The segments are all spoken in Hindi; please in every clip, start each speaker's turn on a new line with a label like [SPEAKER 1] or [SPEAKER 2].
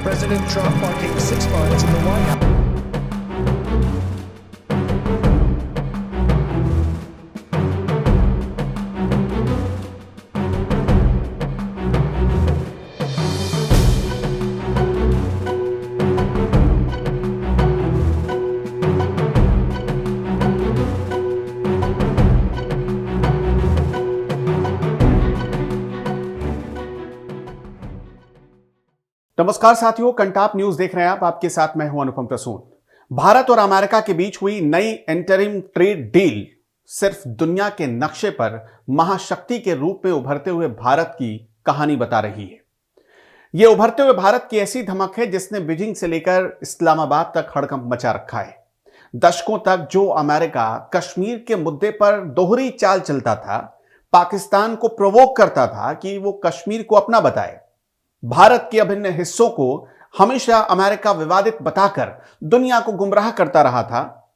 [SPEAKER 1] President Trump marking 6 months in the White House.
[SPEAKER 2] नमस्कार साथियों, कंटाप न्यूज देख रहे हैं आप। आपके साथ मैं हूं अनुपम प्रसून। भारत और अमेरिका के बीच हुई नई इंटरिम ट्रेड डील सिर्फ दुनिया के नक्शे पर महाशक्ति के रूप में उभरते हुए भारत की कहानी बता रही है। यह उभरते हुए भारत की ऐसी धमक है जिसने बीजिंग से लेकर इस्लामाबाद तक हड़कंप मचा रखा है। दशकों तक जो अमेरिका कश्मीर के मुद्दे पर दोहरी चाल चलता था, पाकिस्तान को प्रोवोक करता था कि वो कश्मीर को अपना बताए, भारत के अभिन्न हिस्सों को हमेशा अमेरिका विवादित बताकर दुनिया को गुमराह करता रहा था,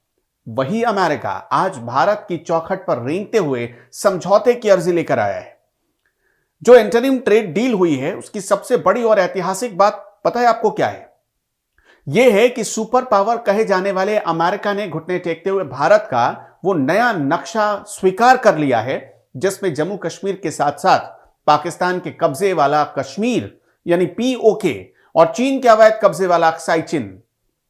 [SPEAKER 2] वही अमेरिका आज भारत की चौखट पर रेंगते हुए समझौते की अर्जी लेकर आया है। जो इंटरिम ट्रेड डील हुई है, उसकी सबसे बड़ी और ऐतिहासिक बात पता है आपको क्या है? यह है कि सुपर पावर कहे जाने वाले अमेरिका ने घुटने टेकते हुए भारत का वो नया नक्शा स्वीकार कर लिया है, जिसमें जम्मू कश्मीर के साथ साथ पाकिस्तान के कब्जे वाला कश्मीर यानी पीओके और चीन के अवैध कब्जे वाला अक्साई चिन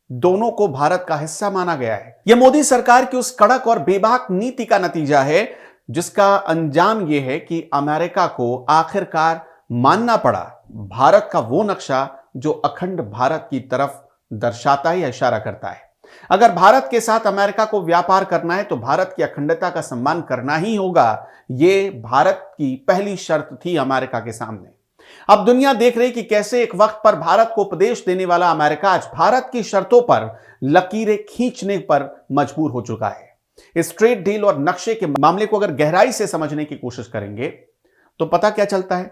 [SPEAKER 2] दोनों को भारत का हिस्सा माना गया है। यह मोदी सरकार की उस कड़क और बेबाक नीति का नतीजा है, जिसका अंजाम यह है कि अमेरिका को आखिरकार मानना पड़ा भारत का वो नक्शा जो अखंड भारत की तरफ दर्शाता है या इशारा करता है। अगर भारत के साथ अमेरिका को व्यापार करना है तो भारत की अखंडता का सम्मान करना ही होगा। यह भारत की पहली शर्त थी अमेरिका के सामने। अब दुनिया देख रही कि कैसे एक वक्त पर भारत को उपदेश देने वाला अमेरिका आज भारत की शर्तों पर लकीरें खींचने पर मजबूर हो चुका है। इस ट्रेड डील और नक्शे के मामले को अगर गहराई से समझने की कोशिश करेंगे तो पता क्या चलता है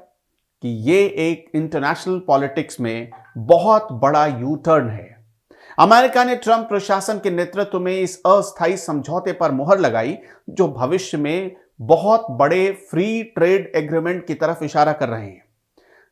[SPEAKER 2] कि यह एक इंटरनेशनल पॉलिटिक्स में बहुत बड़ा यू टर्न है। अमेरिका ने ट्रंप प्रशासन के नेतृत्व में इस अस्थायी समझौते पर मुहर लगाई, जो भविष्य में बहुत बड़े फ्री ट्रेड एग्रीमेंट की तरफ इशारा कर रहे हैं।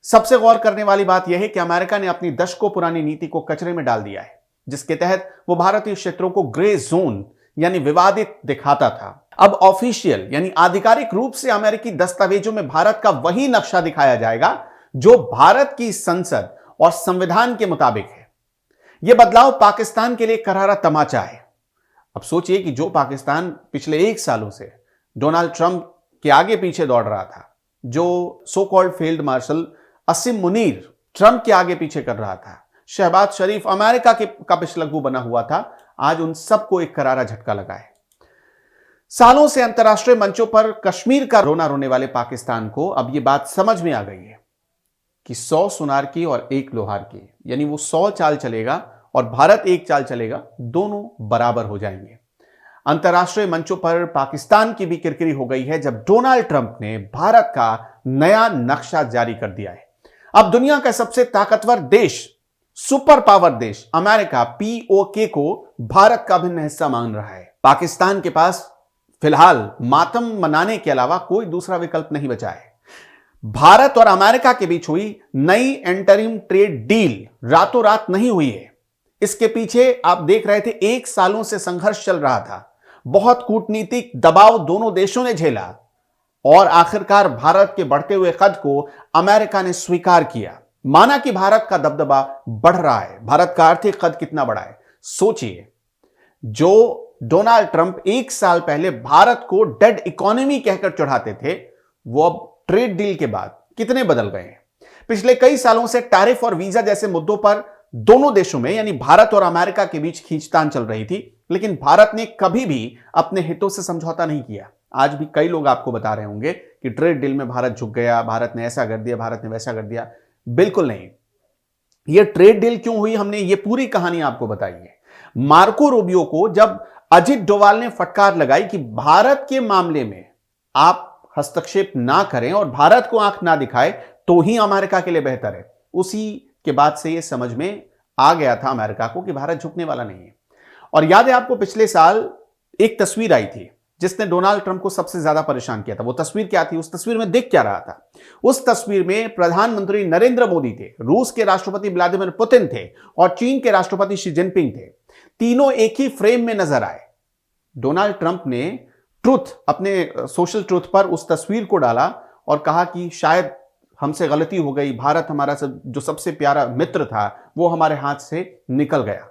[SPEAKER 2] सबसे गौर करने वाली बात यह है कि अमेरिका ने अपनी दशकों पुरानी नीति को कचरे में डाल दिया है, जिसके तहत वो भारतीय क्षेत्रों को ग्रे जोन यानी विवादित दिखाता था। अब ऑफिशियल यानी आधिकारिक रूप से अमेरिकी दस्तावेजों में भारत का वही नक्शा दिखाया जाएगा जो भारत की संसद और संविधान के मुताबिक है। यह बदलाव पाकिस्तान के लिए करारा तमाचा है। अब सोचिए कि जो पाकिस्तान पिछले 1 सालों से डोनाल्ड ट्रंप के आगे पीछे दौड़ रहा था, जो सो कॉल्ड फील्ड मार्शल असीम मुनीर ट्रंप के आगे पीछे कर रहा था, शहबाज शरीफ अमेरिका का पिछलग्गू बना हुआ था, आज उन सबको एक करारा झटका लगा है। सालों से अंतर्राष्ट्रीय मंचों पर कश्मीर का रोना रोने वाले पाकिस्तान को अब यह बात समझ में आ गई है कि 100 सुनार की और 1 लोहार की, यानी वो 100 चाल चलेगा और भारत 1 चाल चलेगा, दोनों बराबर हो जाएंगे। अंतर्राष्ट्रीय मंचों पर पाकिस्तान की भी किरकिरी हो गई है जब डोनाल्ड ट्रंप ने भारत का नया नक्शा जारी कर दिया है। अब दुनिया का सबसे ताकतवर देश, सुपर पावर देश अमेरिका पीओके को भारत का भिन्न हिस्सा मान रहा है। पाकिस्तान के पास फिलहाल मातम मनाने के अलावा कोई दूसरा विकल्प नहीं बचा है। भारत और अमेरिका के बीच हुई नई इंटरिम ट्रेड डील रातों रात नहीं हुई है। इसके पीछे आप देख रहे थे 1 सालों से संघर्ष चल रहा था। बहुत कूटनीतिक दबाव दोनों देशों ने झेला और आखिरकार भारत के बढ़ते हुए कद को अमेरिका ने स्वीकार किया। माना कि भारत का दबदबा बढ़ रहा है। भारत का आर्थिक कद कितना बड़ा है सोचिए। जो डोनाल्ड ट्रंप 1 साल पहले भारत को डेड इकोनॉमी कहकर चढ़ाते थे, वो अब ट्रेड डील के बाद कितने बदल गए हैं। पिछले कई सालों से टैरिफ और वीजा जैसे मुद्दों पर दोनों देशों में यानी भारत और अमेरिका के बीच खींचतान चल रही थी, लेकिन भारत ने कभी भी अपने हितों से समझौता नहीं किया। आज भी कई लोग आपको बता रहे होंगे कि ट्रेड डील में भारत झुक गया, भारत ने ऐसा कर दिया, भारत ने वैसा कर दिया। बिल्कुल नहीं। यह ट्रेड डील क्यों हुई, हमने ये पूरी कहानी आपको बताई है। मार्को रूबियो को जब अजित डोवाल ने फटकार लगाई कि भारत के मामले में आप हस्तक्षेप ना करें और भारत को आंख ना दिखाए तो ही अमेरिका के लिए बेहतर है, उसी के बाद से यह समझ में आ गया था अमेरिका को कि भारत झुकने वाला नहीं है। और याद है आपको, पिछले साल एक तस्वीर आई थी जिसने डोनाल्ड ट्रंप को सबसे ज्यादा परेशान किया था। वो तस्वीर क्या थी, उस तस्वीर में देख क्या रहा था? उस तस्वीर में प्रधानमंत्री नरेंद्र मोदी थे, रूस के राष्ट्रपति व्लादिमीर पुतिन थे और चीन के राष्ट्रपति शी जिनपिंग थे। तीनों एक ही फ्रेम में नजर आए। डोनाल्ड ट्रंप ने अपने सोशल ट्रुथ पर उस तस्वीर को डाला और कहा कि शायद हमसे गलती हो गई, भारत हमारा जो सबसे प्यारा मित्र था वो हमारे हाथ से निकल गया।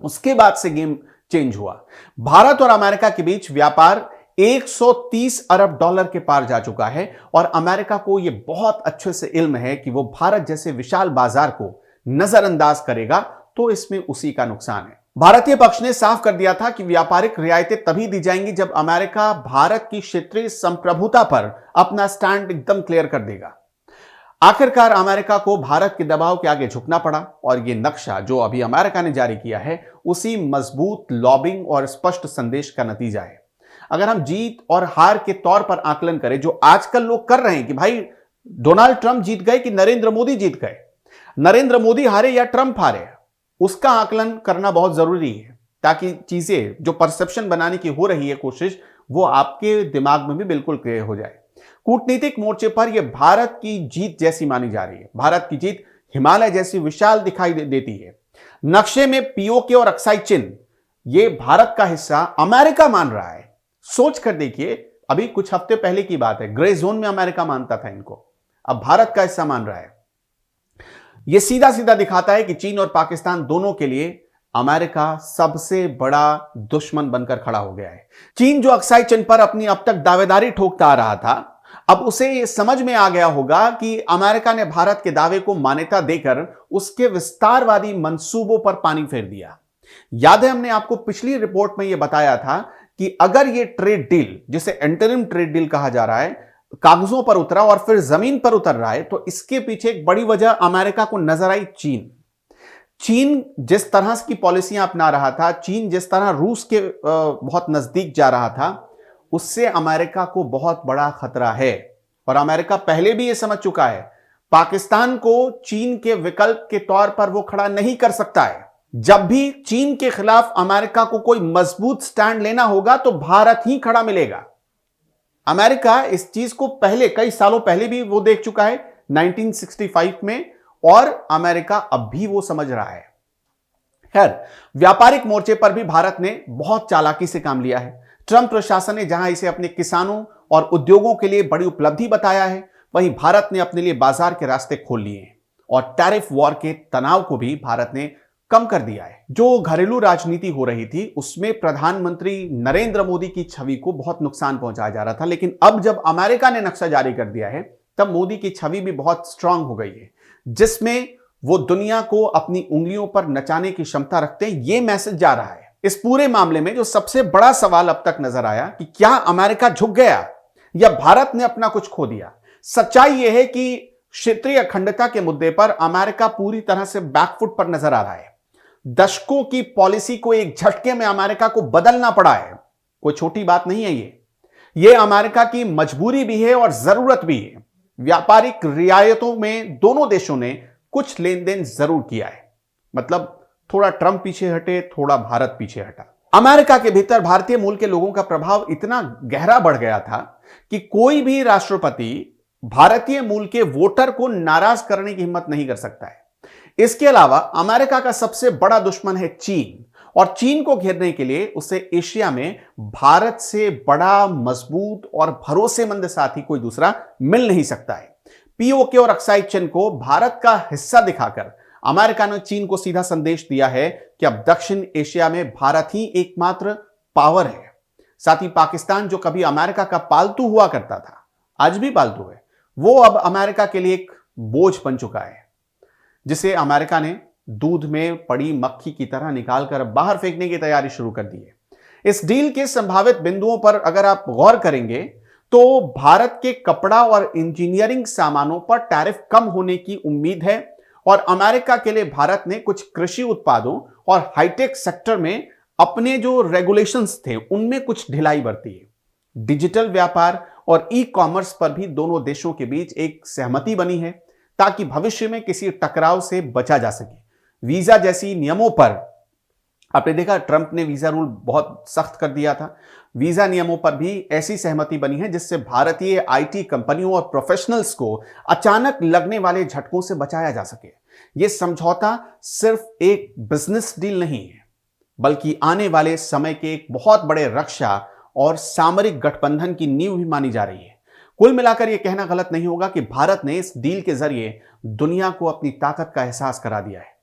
[SPEAKER 2] उसके बाद से गेम चेंज हुआ। भारत और अमेरिका के बीच व्यापार 130 अरब डॉलर के पार जा चुका है और अमेरिका को यह बहुत अच्छे से इल्म है कि वो भारत जैसे विशाल बाजार को नजरअंदाज करेगा तो इसमें उसी का नुकसान है। भारतीय पक्ष ने साफ कर दिया था कि व्यापारिक रियायतें तभी दी जाएंगी जब अमेरिका भारत की क्षेत्रीय संप्रभुता पर अपना स्टैंड एकदम क्लियर कर देगा। आखिरकार अमेरिका को भारत के दबाव के आगे झुकना पड़ा और यह नक्शा जो अभी अमेरिका ने जारी किया है उसी मजबूत लॉबिंग और स्पष्ट संदेश का नतीजा है। अगर हम जीत और हार के तौर पर आकलन करें जो आजकल लोग कर रहे हैं कि भाई डोनाल्ड ट्रंप जीत गए कि नरेंद्र मोदी जीत गए, नरेंद्र मोदी हारे या ट्रंप हारे, उसका आकलन करना बहुत जरूरी है ताकि चीजें जो परसेप्शन बनाने की हो रही है कोशिश वो आपके दिमाग में भी बिल्कुल क्लियर हो जाए। कूटनीतिक मोर्चे पर यह भारत की जीत जैसी मानी जा रही है। भारत की जीत हिमालय जैसी विशाल दिखाई देती है। नक्शे में पीओके और अक्साई चिन्ह यह भारत का हिस्सा अमेरिका मान रहा है। सोच कर देखिए, अभी कुछ हफ्ते पहले की बात है, ग्रे जोन में अमेरिका मानता था इनको, अब भारत का हिस्सा मान रहा है। यह सीधा सीधा दिखाता है कि चीन और पाकिस्तान दोनों के लिए अमेरिका सबसे बड़ा दुश्मन बनकर खड़ा हो गया है। चीन जो अक्साई चिन्ह पर अपनी अब तक दावेदारी ठोकता आ रहा था, अब उसे यह समझ में आ गया होगा कि अमेरिका ने भारत के दावे को मान्यता देकर उसके विस्तारवादी मंसूबों पर पानी फेर दिया। याद है हमने आपको पिछली रिपोर्ट में यह बताया था कि अगर यह ट्रेड डील, जिसे इंटरिम ट्रेड डील कहा जा रहा है, कागजों पर उतरा और फिर जमीन पर उतर रहा है तो इसके पीछे एक बड़ी वजह अमेरिका को नजर आई चीन जिस तरह की पॉलिसियां अपना रहा था, चीन जिस तरह रूस के बहुत नजदीक जा रहा था, उससे अमेरिका को बहुत बड़ा खतरा है। और अमेरिका पहले भी यह समझ चुका है पाकिस्तान को चीन के विकल्प के तौर पर वो खड़ा नहीं कर सकता है। जब भी चीन के खिलाफ अमेरिका को कोई मजबूत स्टैंड लेना होगा तो भारत ही खड़ा मिलेगा। अमेरिका इस चीज को पहले कई सालों पहले भी वो देख चुका है 1965 में, और अमेरिका अब भी वो समझ रहा है। खैर, व्यापारिक मोर्चे पर भी भारत ने बहुत चालाकी से काम लिया है। ट्रंप प्रशासन ने जहां इसे अपने किसानों और उद्योगों के लिए बड़ी उपलब्धि बताया है, वहीं भारत ने अपने लिए बाजार के रास्ते खोल लिए हैं और टैरिफ वॉर के तनाव को भी भारत ने कम कर दिया है। जो घरेलू राजनीति हो रही थी उसमें प्रधानमंत्री नरेंद्र मोदी की छवि को बहुत नुकसान पहुंचाया जा रहा था, लेकिन अब जब अमेरिका ने नक्शा जारी कर दिया है तब मोदी की छवि भी बहुत स्ट्रांग हो गई है, जिसमें वो दुनिया को अपनी उंगलियों पर नचाने की क्षमता रखते हैं। ये मैसेज जा रहा है। इस पूरे मामले में जो सबसे बड़ा सवाल अब तक नजर आया कि क्या अमेरिका झुक गया या भारत ने अपना कुछ खो दिया। सच्चाई यह है कि क्षेत्रीय अखंडता के मुद्दे पर अमेरिका पूरी तरह से बैकफुट पर नजर आ रहा है। दशकों की पॉलिसी को एक झटके में अमेरिका को बदलना पड़ा है। कोई छोटी बात नहीं है ये अमेरिका की मजबूरी भी है और जरूरत भी है। व्यापारिक रियायतों में दोनों देशों ने कुछ लेन देन जरूर किया है, मतलब थोड़ा ट्रंप पीछे हटे, थोड़ा भारत पीछे हटा। अमेरिका के भीतर भारतीय मूल के लोगों का प्रभाव इतना गहरा बढ़ गया था कि कोई भी राष्ट्रपति भारतीय मूल के वोटर को नाराज करने की हिम्मत नहीं कर सकता है। इसके अलावा अमेरिका का सबसे बड़ा दुश्मन है चीन, और चीन को घेरने के लिए उसे एशिया में भारत से बड़ा, मजबूत और भरोसेमंद साथी कोई दूसरा मिल नहीं सकता है। पीओके और अक्साई चिन्ह को भारत का हिस्सा दिखाकर अमेरिका ने चीन को सीधा संदेश दिया है कि अब दक्षिण एशिया में भारत ही एकमात्र पावर है। साथ ही पाकिस्तान जो कभी अमेरिका का पालतू हुआ करता था, आज भी पालतू है, वो अब अमेरिका के लिए एक बोझ बन चुका है, जिसे अमेरिका ने दूध में पड़ी मक्खी की तरह निकालकर बाहर फेंकने की तैयारी शुरू कर दी है। इस डील के संभावित बिंदुओं पर अगर आप गौर करेंगे तो भारत के कपड़ा और इंजीनियरिंग सामानों पर टैरिफ कम होने की उम्मीद है, और अमेरिका के लिए भारत ने कुछ कृषि उत्पादों और हाईटेक सेक्टर में अपने जो रेगुलेशंस थे उनमें कुछ ढिलाई बरती है। डिजिटल व्यापार और ई कॉमर्स पर भी दोनों देशों के बीच एक सहमति बनी है ताकि भविष्य में किसी टकराव से बचा जा सके। वीजा जैसी नियमों पर आपने देखा ट्रंप ने वीजा रूल बहुत सख्त कर दिया था। वीजा नियमों पर भी ऐसी सहमति बनी है जिससे भारतीय आईटी कंपनियों और प्रोफेशनल्स को अचानक लगने वाले झटकों से बचाया जा सके। यह समझौता सिर्फ एक बिजनेस डील नहीं है, बल्कि आने वाले समय के एक बहुत बड़े रक्षा और सामरिक गठबंधन की नींव भी मानी जा रही है। कुल मिलाकर यह कहना गलत नहीं होगा कि भारत ने इस डील के जरिए दुनिया को अपनी ताकत का एहसास करा दिया है।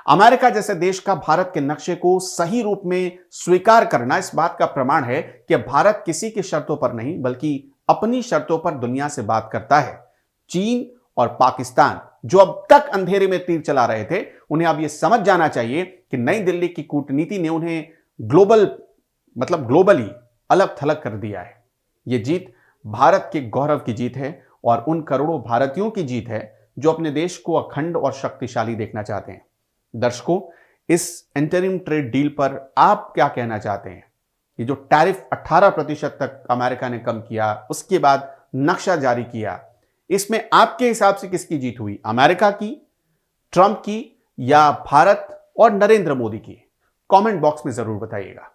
[SPEAKER 2] अमेरिका जैसे देश का भारत के नक्शे को सही रूप में स्वीकार करना इस बात का प्रमाण है कि भारत किसी की शर्तों पर नहीं बल्कि अपनी शर्तों पर दुनिया से बात करता है। चीन और पाकिस्तान जो अब तक अंधेरे में तीर चला रहे थे, उन्हें अब यह समझ जाना चाहिए कि नई दिल्ली की कूटनीति ने उन्हें ग्लोबली अलग थलग कर दिया है। यह जीत भारत के गौरव की जीत है और उन करोड़ों भारतीयों की जीत है जो अपने देश को अखंड और शक्तिशाली देखना चाहते हैं। दर्शकों, इस इंटरिम ट्रेड डील पर आप क्या कहना चाहते हैं? ये जो टैरिफ 18% तक अमेरिका ने कम किया, उसके बाद नक्शा जारी किया, इसमें आपके हिसाब से किसकी जीत हुई? अमेरिका की, ट्रंप की या भारत और नरेंद्र मोदी की? कमेंट बॉक्स में जरूर बताइएगा।